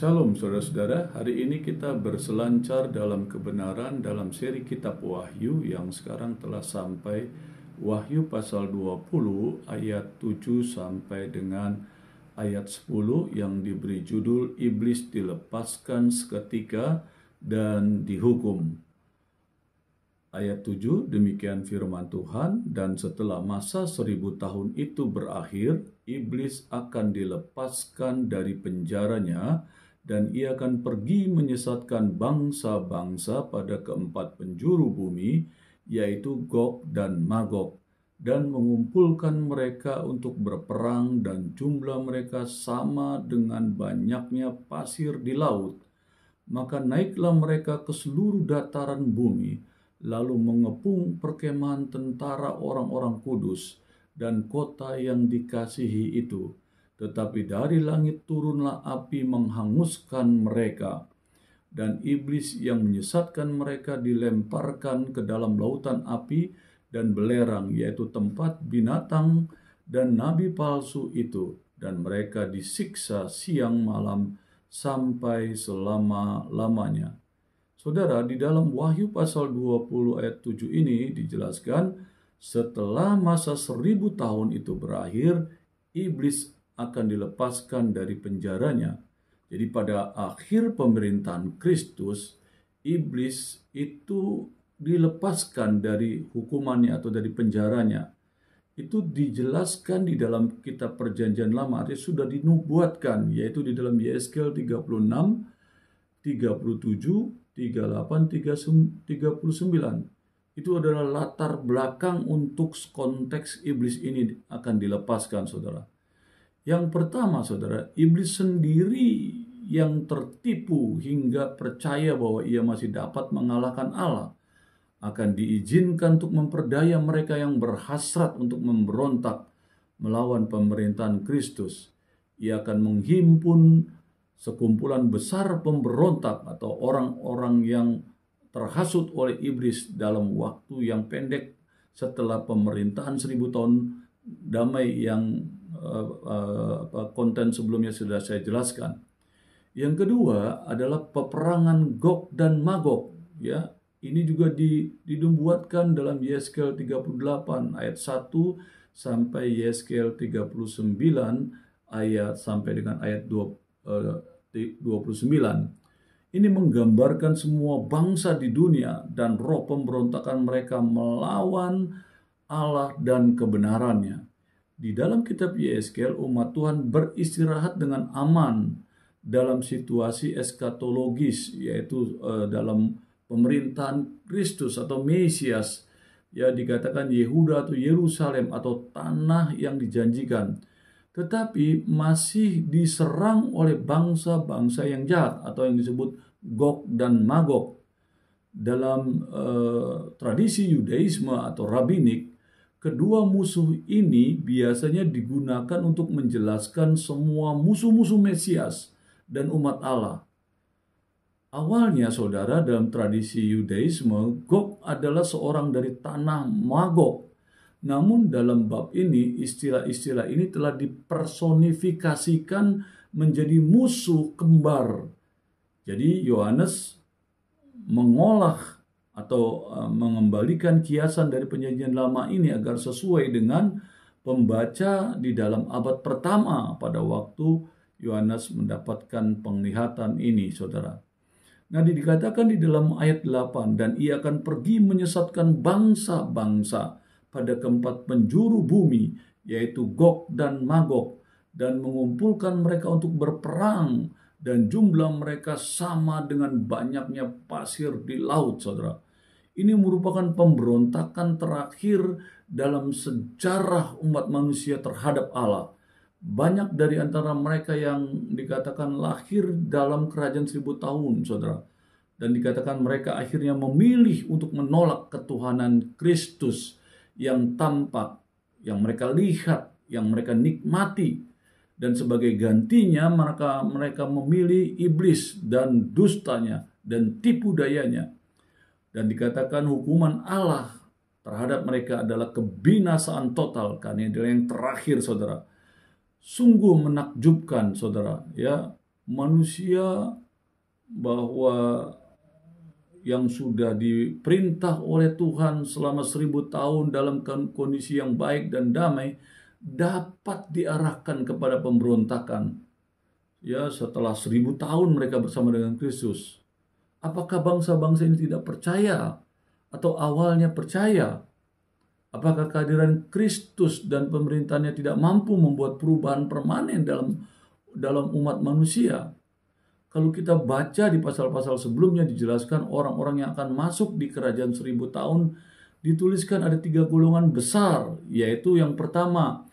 Shalom saudara-saudara, hari ini kita berselancar dalam kebenaran dalam seri kitab Wahyu yang sekarang telah sampai Wahyu pasal 20 ayat 7 sampai dengan ayat 10 yang diberi judul Iblis dilepaskan seketika dan dihukum. Ayat 7, demikian firman Tuhan, dan setelah masa 1000 tahun itu berakhir, iblis akan dilepaskan dari penjaranya, dan ia akan pergi menyesatkan bangsa-bangsa pada keempat penjuru bumi, yaitu Gog dan Magog, dan mengumpulkan mereka untuk berperang, dan jumlah mereka sama dengan banyaknya pasir di laut. Maka naiklah mereka ke seluruh dataran bumi, lalu mengepung perkemahan tentara orang-orang kudus dan kota yang dikasihi itu. Tetapi dari langit turunlah api menghanguskan mereka. Dan iblis yang menyesatkan mereka dilemparkan ke dalam lautan api dan belerang, yaitu tempat binatang dan nabi palsu itu. Dan mereka disiksa siang malam sampai selama-lamanya. Saudara, di dalam Wahyu pasal 20 ayat 7 ini dijelaskan, setelah masa 1000 tahun itu berakhir, iblis akan dilepaskan dari penjaranya. Jadi pada akhir pemerintahan Kristus, iblis itu dilepaskan dari hukumannya atau dari penjaranya. Itu dijelaskan di dalam kitab Perjanjian Lama, artinya sudah dinubuatkan, yaitu di dalam Yeskel 36, 37, 38, 39. Itu adalah latar belakang untuk konteks iblis ini akan dilepaskan, saudara. Yang pertama, saudara, iblis sendiri yang tertipu hingga percaya bahwa ia masih dapat mengalahkan Allah akan diizinkan untuk memperdaya mereka yang berhasrat untuk memberontak melawan pemerintahan Kristus. Ia akan menghimpun sekumpulan besar pemberontak atau orang-orang yang terhasut oleh iblis dalam waktu yang pendek setelah pemerintahan 1000 tahun damai yang konten sebelumnya sudah saya jelaskan. Yang kedua adalah peperangan Gog dan Magog, ya. Ini juga dinubuatkan dalam Yeskel 38 ayat 1 sampai Yeskel 39 ayat sampai dengan ayat 29. Ini menggambarkan semua bangsa di dunia dan roh pemberontakan mereka melawan Allah dan kebenarannya. Di dalam kitab Yeskel, umat Tuhan beristirahat dengan aman dalam situasi eskatologis, yaitu dalam pemerintahan Kristus atau Mesias, ya, dikatakan Yehuda atau Yerusalem atau tanah yang dijanjikan, tetapi masih diserang oleh bangsa-bangsa yang jahat atau yang disebut Gog dan Magog. Dalam tradisi Yudaisme atau Rabinik, kedua musuh ini biasanya digunakan untuk menjelaskan semua musuh-musuh Mesias dan umat Allah. Awalnya, saudara, dalam tradisi Yudaisme, Gog adalah seorang dari tanah Magog. Namun dalam bab ini, istilah-istilah ini telah dipersonifikasikan menjadi musuh kembar. Jadi Yohanes mengolah atau mengembalikan kiasan dari Perjanjian Lama ini agar sesuai dengan pembaca di dalam abad pertama pada waktu Yohanes mendapatkan penglihatan ini, saudara. Nah, dikatakan di dalam ayat 8, dan ia akan pergi menyesatkan bangsa-bangsa pada keempat penjuru bumi, yaitu Gog dan Magog, dan mengumpulkan mereka untuk berperang, dan jumlah mereka sama dengan banyaknya pasir di laut, saudara. Ini merupakan pemberontakan terakhir dalam sejarah umat manusia terhadap Allah. Banyak dari antara mereka yang dikatakan lahir dalam kerajaan 1000 tahun, saudara. Dan dikatakan mereka akhirnya memilih untuk menolak ketuhanan Kristus yang tampak, yang mereka lihat, yang mereka nikmati. Dan sebagai gantinya mereka memilih iblis dan dustanya dan tipu dayanya. Dan dikatakan hukuman Allah terhadap mereka adalah kebinasaan total, karena adalah yang terakhir, saudara. Sungguh menakjubkan, saudara, ya. manusia bahwa yang sudah diperintah oleh Tuhan selama 1000 tahun dalam kondisi yang baik dan damai dapat diarahkan kepada pemberontakan. Ya, setelah 1000 tahun mereka bersama dengan Kristus. Apakah bangsa-bangsa ini tidak percaya atau awalnya percaya? Apakah kehadiran Kristus dan pemerintahnya tidak mampu membuat perubahan permanen dalam umat manusia? Kalau kita baca di pasal-pasal sebelumnya dijelaskan orang-orang yang akan masuk di kerajaan 1000 tahun, dituliskan ada 3 golongan besar, yaitu yang pertama,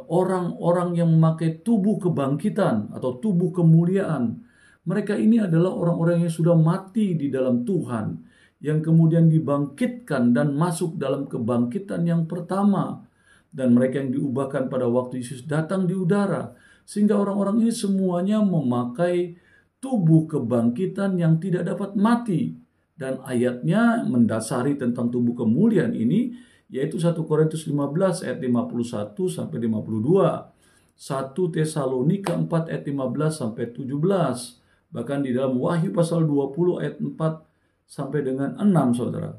orang-orang yang memakai tubuh kebangkitan atau tubuh kemuliaan. Mereka ini adalah orang-orang yang sudah mati di dalam Tuhan, yang kemudian dibangkitkan dan masuk dalam kebangkitan yang pertama. Dan mereka yang diubahkan pada waktu Yesus datang di udara. Sehingga orang-orang ini semuanya memakai tubuh kebangkitan yang tidak dapat mati. Dan ayatnya mendasari tentang tubuh kemuliaan ini, yaitu 1 Korintus 15 ayat 51 sampai 52. 1 Tesalonika 4 ayat 15 sampai 17. Bahkan di dalam Wahyu pasal 20 ayat 4 sampai dengan 6, saudara.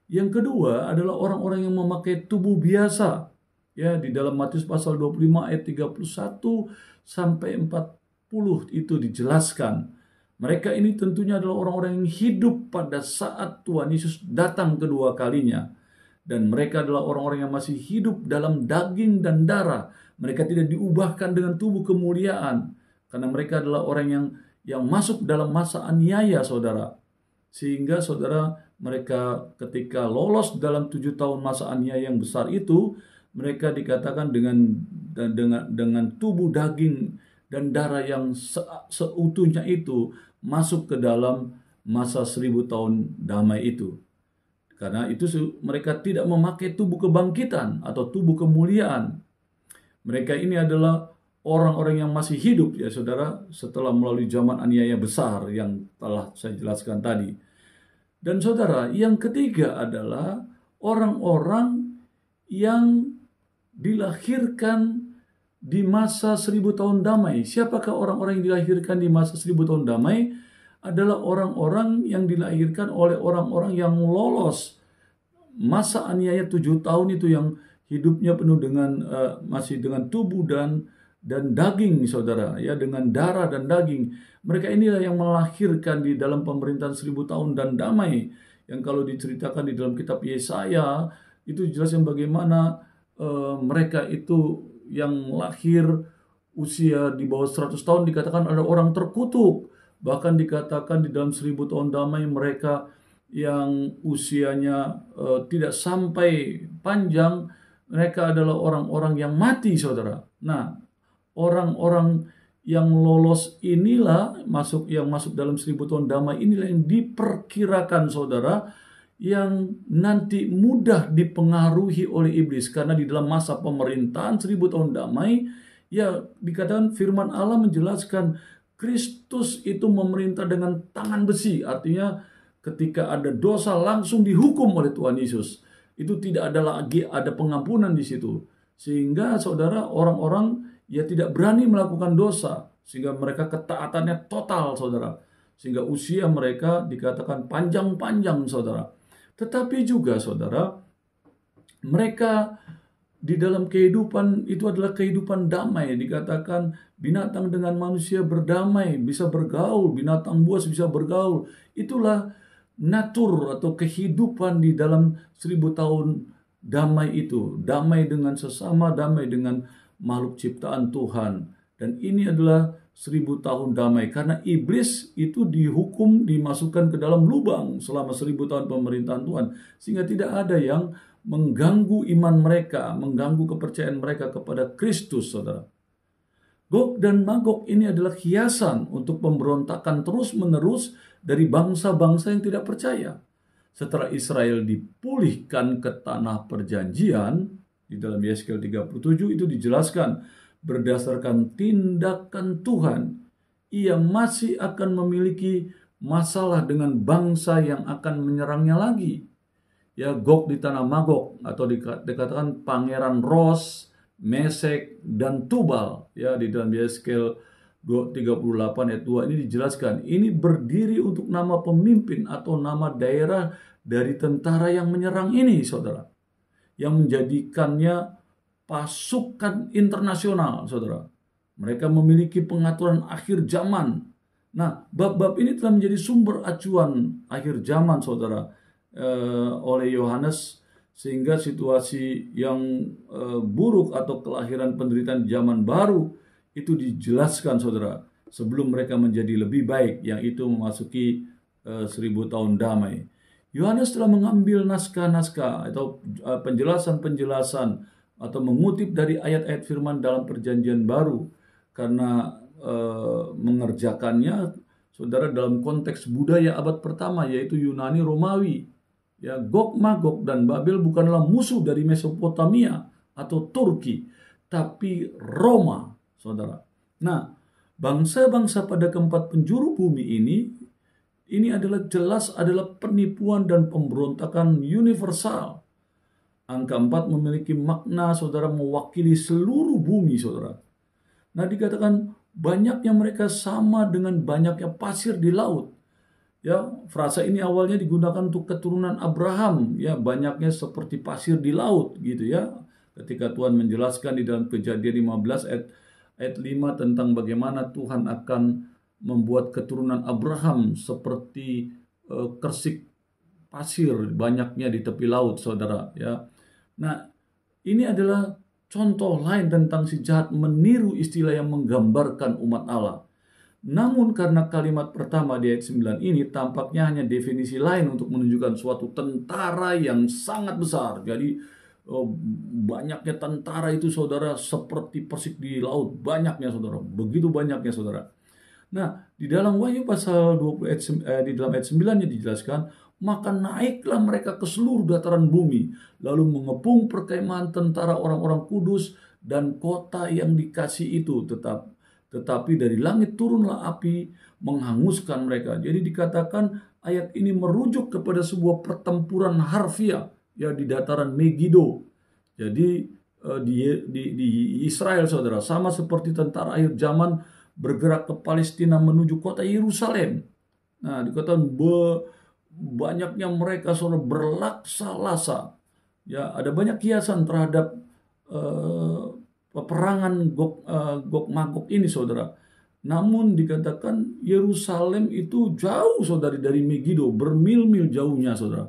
Yang kedua adalah orang-orang yang memakai tubuh biasa. Ya, di dalam Matius pasal 25 ayat 31 sampai 40 itu dijelaskan. Mereka ini tentunya adalah orang-orang yang hidup pada saat Tuhan Yesus datang kedua kalinya. Dan mereka adalah orang-orang yang masih hidup dalam daging dan darah. Mereka tidak diubahkan dengan tubuh kemuliaan. Karena mereka adalah orang yang masuk dalam masa aniaya, saudara. Sehingga saudara, mereka ketika lolos dalam 7 tahun masa aniaya yang besar itu, mereka dikatakan dengan tubuh daging dan darah yang seutuhnya itu masuk ke dalam masa 1000 tahun damai itu. Karena itu mereka tidak memakai tubuh kebangkitan atau tubuh kemuliaan. Mereka ini adalah orang-orang yang masih hidup, ya saudara, setelah melalui zaman aniaya besar yang telah saya jelaskan tadi. Dan saudara, yang ketiga adalah orang-orang yang dilahirkan di masa 1000 tahun damai. Siapakah orang-orang yang dilahirkan di masa 1000 tahun damai? Adalah orang-orang yang dilahirkan oleh orang-orang yang lolos masa aniaya 7 tahun itu, yang hidupnya penuh dengan masih dengan tubuh dan daging, saudara, ya, dengan darah dan daging. Mereka inilah yang melahirkan di dalam pemerintahan 1000 tahun dan damai, yang kalau diceritakan di dalam kitab Yesaya itu jelasnya bagaimana mereka itu yang lahir usia di bawah 100 tahun dikatakan ada orang terkutuk. Bahkan dikatakan di dalam 1000 tahun damai mereka yang usianya tidak sampai panjang, mereka adalah orang-orang yang mati, saudara. Nah, orang-orang yang lolos inilah yang masuk dalam 1000 tahun damai inilah yang diperkirakan, saudara, yang nanti mudah dipengaruhi oleh iblis. Karena di dalam masa pemerintahan 1000 tahun damai, ya dikatakan firman Allah menjelaskan Kristus itu memerintah dengan tangan besi. Artinya ketika ada dosa langsung dihukum oleh Tuhan Yesus. Itu tidak ada lagi ada pengampunan di situ. Sehingga saudara, orang-orang ya tidak berani melakukan dosa. Sehingga mereka ketaatannya total, saudara. Sehingga usia mereka dikatakan panjang-panjang, saudara. Tetapi juga, saudara, mereka di dalam kehidupan itu adalah kehidupan damai. Dikatakan binatang dengan manusia berdamai, bisa bergaul, binatang buas bisa bergaul. Itulah natur atau kehidupan di dalam 1000 tahun damai itu. Damai dengan sesama, damai dengan makhluk ciptaan Tuhan. Dan ini adalah 1000 tahun damai, karena iblis itu dihukum, dimasukkan ke dalam lubang selama 1000 tahun pemerintahan Tuhan, sehingga tidak ada yang mengganggu iman mereka, mengganggu kepercayaan mereka kepada Kristus, saudara. Gog dan Magog ini adalah hiasan untuk pemberontakan terus-menerus dari bangsa-bangsa yang tidak percaya. Setelah Israel dipulihkan ke tanah perjanjian, di dalam Yeskiel 37 itu dijelaskan, berdasarkan tindakan Tuhan, ia masih akan memiliki masalah dengan bangsa yang akan menyerangnya lagi. Ya, Gog di tanah Magog, atau dikatakan pangeran Ros, Mesek, dan Tubal. Ya, di dalam Yeskiel 38 ayat 2 ini dijelaskan, ini berdiri untuk nama pemimpin atau nama daerah dari tentara yang menyerang ini, saudara, yang menjadikannya pasukan internasional, saudara. Mereka memiliki pengaturan akhir zaman. Nah, bab-bab ini telah menjadi sumber acuan akhir zaman, saudara, oleh Yohanes, sehingga situasi yang buruk atau kelahiran penderitaan zaman baru itu dijelaskan, saudara, sebelum mereka menjadi lebih baik, yang itu memasuki 1000 tahun damai. Yohanes telah mengambil naskah-naskah atau penjelasan-penjelasan atau mengutip dari ayat-ayat firman dalam perjanjian baru karena mengerjakannya, saudara, dalam konteks budaya abad pertama, yaitu Yunani Romawi. Ya, Gog Magog dan Babel bukanlah musuh dari Mesopotamia atau Turki, tapi Roma, saudara. Nah, bangsa-bangsa pada keempat penjuru bumi ini adalah jelas adalah penipuan dan pemberontakan universal. Angka 4 memiliki makna, saudara, mewakili seluruh bumi, saudara. Nah, dikatakan banyaknya mereka sama dengan banyaknya pasir di laut. Ya, frasa ini awalnya digunakan untuk keturunan Abraham, ya, banyaknya seperti pasir di laut, gitu ya. Ketika Tuhan menjelaskan di dalam Kejadian 15 ayat 5 tentang bagaimana Tuhan akan membuat keturunan Abraham seperti kersik pasir banyaknya di tepi laut, saudara, ya. Nah, ini adalah contoh lain tentang si jahat meniru istilah yang menggambarkan umat Allah. Namun karena kalimat pertama di ayat 9 ini tampaknya hanya definisi lain untuk menunjukkan suatu tentara yang sangat besar. Jadi banyaknya tentara itu, saudara, seperti persik di laut. Banyaknya, saudara. Begitu banyaknya, saudara. Nah, di dalam Wahyu pasal 20 di dalam ayat 9-nya dijelaskan, maka naiklah mereka ke seluruh dataran bumi, lalu mengepung perkemahan tentara orang-orang kudus dan kota yang dikasih itu. Tetapi dari langit turunlah api menghanguskan mereka. Jadi dikatakan ayat ini merujuk kepada sebuah pertempuran harfiah, ya, di dataran Megiddo. Jadi di Israel, saudara, sama seperti tentara akhir zaman bergerak ke Palestina menuju kota Yerusalem. Nah, dikatakan banyaknya mereka, saudara, berlaksa-lasa. Ya, ada banyak kiasan terhadap peperangan Gog Magog ini, saudara. Namun dikatakan Yerusalem itu jauh, saudari, dari Megiddo, bermil-mil jauhnya, saudara.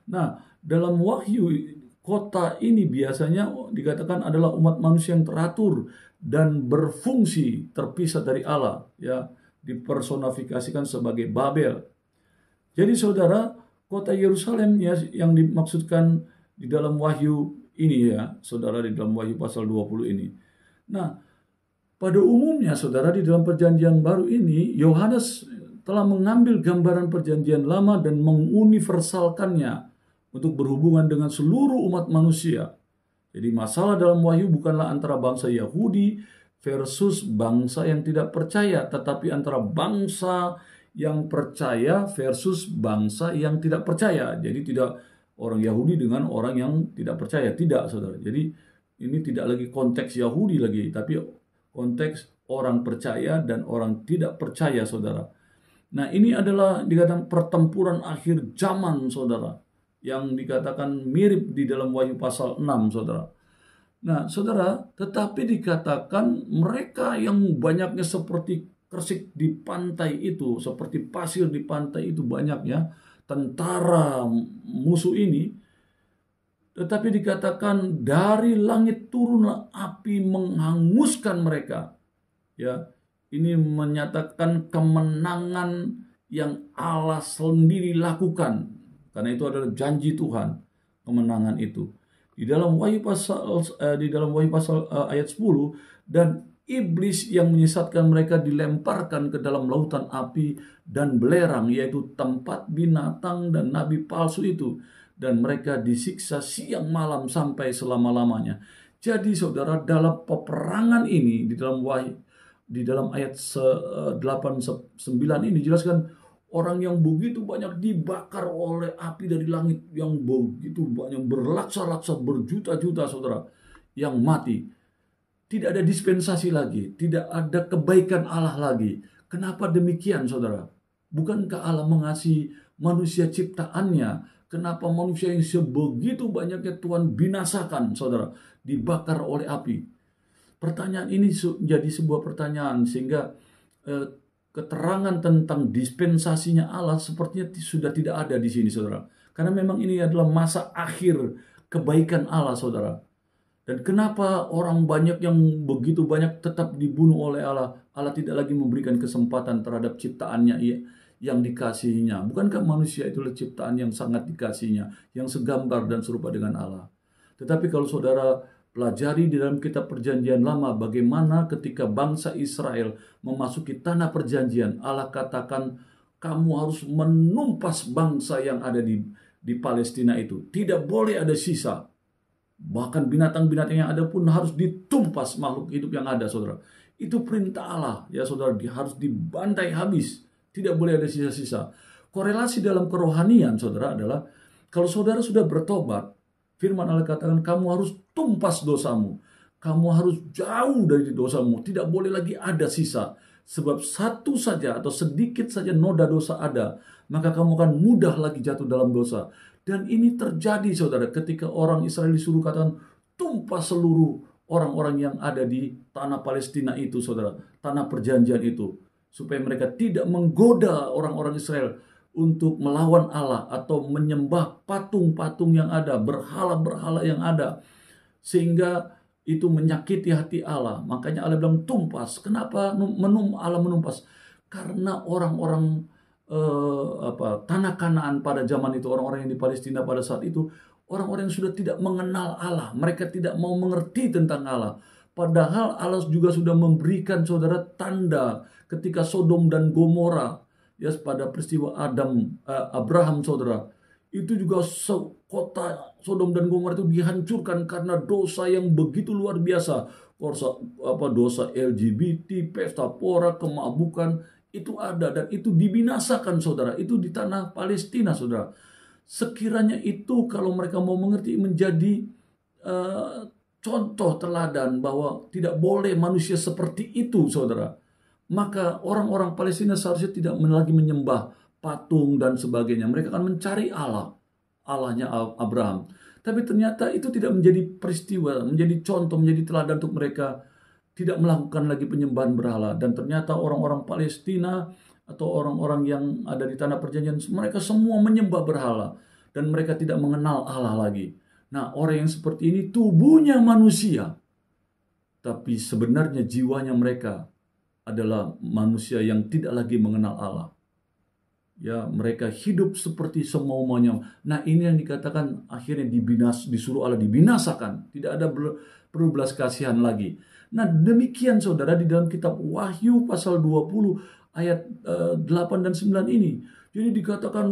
Nah, dalam Wahyu, kota ini biasanya dikatakan adalah umat manusia yang teratur dan berfungsi terpisah dari Allah, ya, dipersonifikasikan sebagai Babel. Jadi, saudara, kota Yerusalem, ya, yang dimaksudkan di dalam Wahyu ini, ya, saudara, di dalam Wahyu pasal 20 ini. Nah, pada umumnya, saudara, di dalam perjanjian baru ini, Yohanes telah mengambil gambaran perjanjian lama dan menguniversalkannya untuk berhubungan dengan seluruh umat manusia. Jadi masalah dalam Wahyu bukanlah antara bangsa Yahudi versus bangsa yang tidak percaya, tetapi antara bangsa yang percaya versus bangsa yang tidak percaya. Jadi tidak orang Yahudi dengan orang yang tidak percaya, tidak, saudara. Jadi ini tidak lagi konteks Yahudi lagi, tapi konteks orang percaya dan orang tidak percaya, saudara. Nah, ini adalah dikatakan pertempuran akhir zaman, saudara, yang dikatakan mirip di dalam Wahyu pasal 6, saudara. Nah, saudara, tetapi dikatakan mereka yang banyaknya seperti kersik di pantai itu, seperti pasir di pantai itu banyaknya, tentara musuh ini, tetapi dikatakan dari langit turunlah api menghanguskan mereka. Ya, ini menyatakan kemenangan yang Allah sendiri lakukan, karena itu adalah janji Tuhan, kemenangan itu. Di dalam Wahyu pasal ayat 10, dan iblis yang menyesatkan mereka dilemparkan ke dalam lautan api dan belerang, yaitu tempat binatang dan nabi palsu itu, dan mereka disiksa siang malam sampai selama-lamanya. Jadi, saudara, dalam peperangan ini di dalam ayat 8-9 ini dijelaskan orang yang begitu banyak dibakar oleh api dari langit, yang begitu banyak berlaksa-laksa, berjuta-juta, saudara, yang mati. Tidak ada dispensasi lagi, tidak ada kebaikan Allah lagi. Kenapa demikian, saudara? Bukankah Allah mengasihi manusia ciptaannya? Kenapa manusia yang sebegitu banyaknya Tuhan binasakan, saudara, dibakar oleh api? Pertanyaan ini jadi sebuah pertanyaan, sehingga keterangan tentang dispensasinya Allah sepertinya sudah tidak ada di sini, saudara. Karena memang ini adalah masa akhir kebaikan Allah, saudara. Dan kenapa orang banyak yang begitu banyak tetap dibunuh oleh Allah? Allah tidak lagi memberikan kesempatan terhadap ciptaannya yang dikasihinya. Bukankah manusia itulah ciptaan yang sangat dikasihinya, yang segambar dan serupa dengan Allah? Tetapi kalau saudara pelajari di dalam kitab perjanjian lama, bagaimana ketika bangsa Israel memasuki tanah perjanjian, Allah katakan, kamu harus menumpas bangsa yang ada di Palestina itu. Tidak boleh ada sisa. Bahkan binatang-binatang yang ada pun harus ditumpas, makhluk hidup yang ada, saudara. Itu perintah Allah, ya saudara, harus dibantai habis. Tidak boleh ada sisa-sisa. Korelasi dalam kerohanian, saudara, adalah kalau saudara sudah bertobat, firman Allah katakan, kamu harus tumpas dosamu. Kamu harus jauh dari dosamu. Tidak boleh lagi ada sisa. Sebab satu saja atau sedikit saja noda dosa ada, maka kamu akan mudah lagi jatuh dalam dosa. Dan ini terjadi, saudara, ketika orang Israel disuruh katakan, tumpas seluruh orang-orang yang ada di tanah Palestina itu, saudara, tanah perjanjian itu, supaya mereka tidak menggoda orang-orang Israel untuk melawan Allah atau menyembah patung-patung yang ada, berhala-berhala yang ada, sehingga itu menyakiti hati Allah. Makanya Allah bilang tumpas. Kenapa Allah menumpas? Karena orang-orang tanah Kanaan pada zaman itu, orang-orang yang di Palestina pada saat itu, orang-orang yang sudah tidak mengenal Allah. Mereka tidak mau mengerti tentang Allah. Padahal Allah juga sudah memberikan, saudara, tanda ketika Sodom dan Gomora, ya, pada peristiwa Abraham, saudara, itu juga kota Sodom dan Gomora itu dihancurkan karena dosa yang begitu luar biasa. Dosa LGBT, pesta pora, kemabukan, itu ada dan itu dibinasakan, saudara. Itu di tanah Palestina, saudara. Sekiranya itu kalau mereka mau mengerti menjadi contoh teladan bahwa tidak boleh manusia seperti itu, saudara, maka orang-orang Palestina seharusnya tidak lagi menyembah patung dan sebagainya. Mereka akan mencari Allah, Allahnya Abraham. Tapi ternyata itu tidak menjadi peristiwa, menjadi contoh, menjadi teladan untuk mereka tidak melakukan lagi penyembahan berhala. Dan ternyata orang-orang Palestina atau orang-orang yang ada di tanah perjanjian, mereka semua menyembah berhala. Dan mereka tidak mengenal Allah lagi. Nah, orang yang seperti ini tubuhnya manusia, tapi sebenarnya jiwanya mereka adalah manusia yang tidak lagi mengenal Allah. Ya, mereka hidup seperti semau-maunya. Nah, ini yang dikatakan akhirnya disuruh Allah dibinasakan. Tidak ada perlu belas kasihan lagi. Nah, demikian, saudara, di dalam kitab Wahyu pasal 20 ayat 8 dan 9 ini. Jadi dikatakan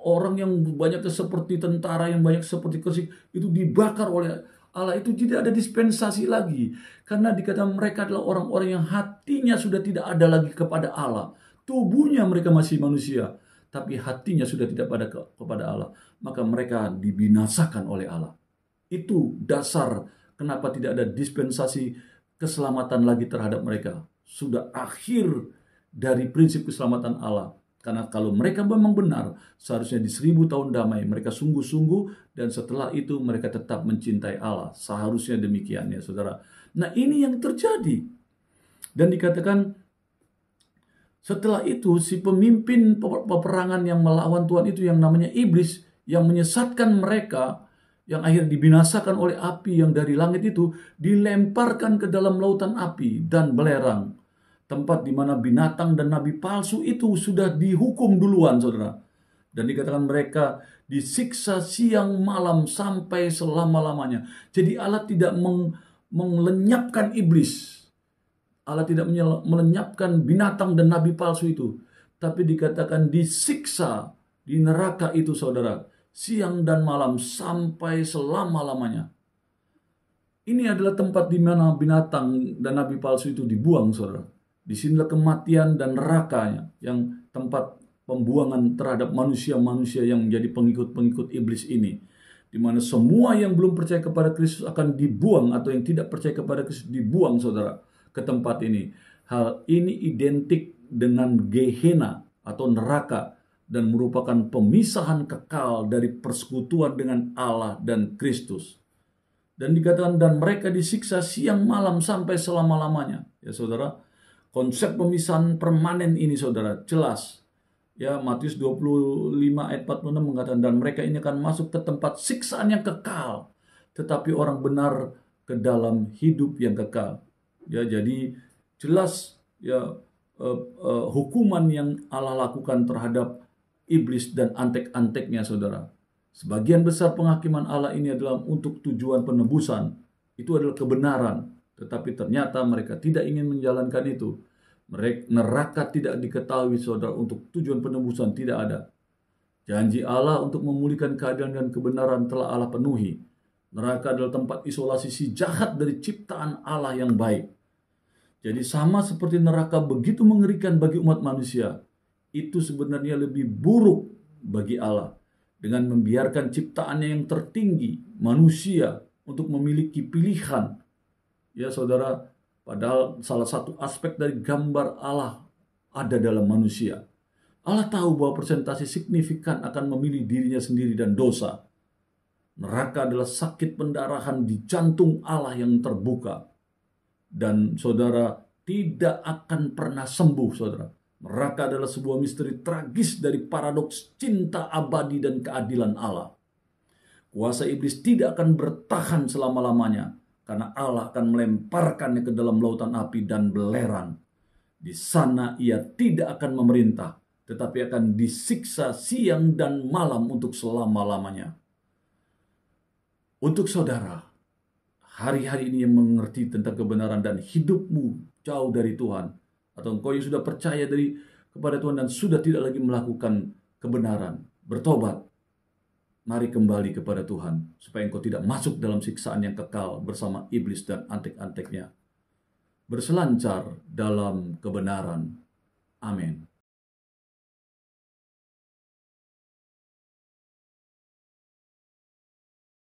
orang yang banyaknya seperti tentara, yang banyak seperti kersik, itu dibakar oleh Allah. Itu tidak ada dispensasi lagi. Karena dikatakan mereka adalah orang-orang yang hatinya sudah tidak ada lagi kepada Allah. Tubuhnya mereka masih manusia, tapi hatinya sudah tidak pada kepada Allah. Maka mereka dibinasakan oleh Allah. Itu dasar kenapa tidak ada dispensasi keselamatan lagi terhadap mereka. Sudah akhir dari prinsip keselamatan Allah. Karena kalau mereka memang benar, seharusnya di 1000 tahun damai mereka sungguh-sungguh, dan setelah itu mereka tetap mencintai Allah. Seharusnya demikian, ya saudara. Nah, ini yang terjadi. Dan dikatakan setelah itu si pemimpin peperangan yang melawan Tuhan itu yang namanya iblis, yang menyesatkan mereka, yang akhirnya dibinasakan oleh api yang dari langit itu, dilemparkan ke dalam lautan api dan belerang. Tempat di mana binatang dan nabi palsu itu sudah dihukum duluan, saudara. Dan dikatakan mereka disiksa siang malam sampai selama-lamanya. Jadi Allah tidak melenyapkan iblis. Allah tidak melenyapkan binatang dan nabi palsu itu. Tapi dikatakan disiksa di neraka itu, saudara, siang dan malam sampai selama-lamanya. Ini adalah tempat di mana binatang dan nabi palsu itu dibuang, saudara. Di sinilah kematian dan nerakanya, yang tempat pembuangan terhadap manusia-manusia yang menjadi pengikut-pengikut iblis ini. di mana semua yang belum percaya kepada Kristus akan dibuang, atau yang tidak percaya kepada Kristus dibuang, saudara, ke tempat ini. Hal ini identik dengan Gehenna atau neraka, dan merupakan pemisahan kekal dari persekutuan dengan Allah dan Kristus. Dan dikatakan, dan mereka disiksa siang malam sampai selama-lamanya. Ya saudara, konsep pemisahan permanen ini saudara jelas. Ya, Matius 25 ayat 46 mengatakan, dan mereka ini akan masuk ke tempat siksaan yang kekal, tetapi orang benar ke dalam hidup yang kekal. Ya, jadi jelas ya hukuman yang Allah lakukan terhadap iblis dan antek-anteknya, saudara. Sebagian besar penghakiman Allah ini adalah untuk tujuan penebusan. Itu adalah kebenaran. Tetapi ternyata mereka tidak ingin menjalankan itu. Neraka tidak diketahui, saudara, untuk tujuan penebusan tidak ada. Janji Allah untuk memulihkan keadilan dan kebenaran telah Allah penuhi. Neraka adalah tempat isolasi si jahat dari ciptaan Allah yang baik. Jadi sama seperti neraka begitu mengerikan bagi umat manusia, itu sebenarnya lebih buruk bagi Allah dengan membiarkan ciptaannya yang tertinggi, manusia, untuk memiliki pilihan. Ya saudara, padahal salah satu aspek dari gambar Allah ada dalam manusia. Allah tahu bahwa persentase signifikan akan memilih dirinya sendiri dan dosa. Neraka adalah sakit pendarahan di jantung Allah yang terbuka. Dan saudara, tidak akan pernah sembuh, saudara. Neraka adalah sebuah misteri tragis dari paradoks cinta abadi dan keadilan Allah. Kuasa iblis tidak akan bertahan selama-lamanya, karena Allah akan melemparkannya ke dalam lautan api dan belerang. Di sana ia tidak akan memerintah, tetapi akan disiksa siang dan malam untuk selama-lamanya. Untuk saudara, hari-hari ini yang mengerti tentang kebenaran dan hidupmu jauh dari Tuhan, atau engkau yang sudah percaya kepada Tuhan dan sudah tidak lagi melakukan kebenaran, bertobat, mari kembali kepada Tuhan, supaya engkau tidak masuk dalam siksaan yang kekal bersama iblis dan antek-anteknya. Berselancar dalam kebenaran. Amin.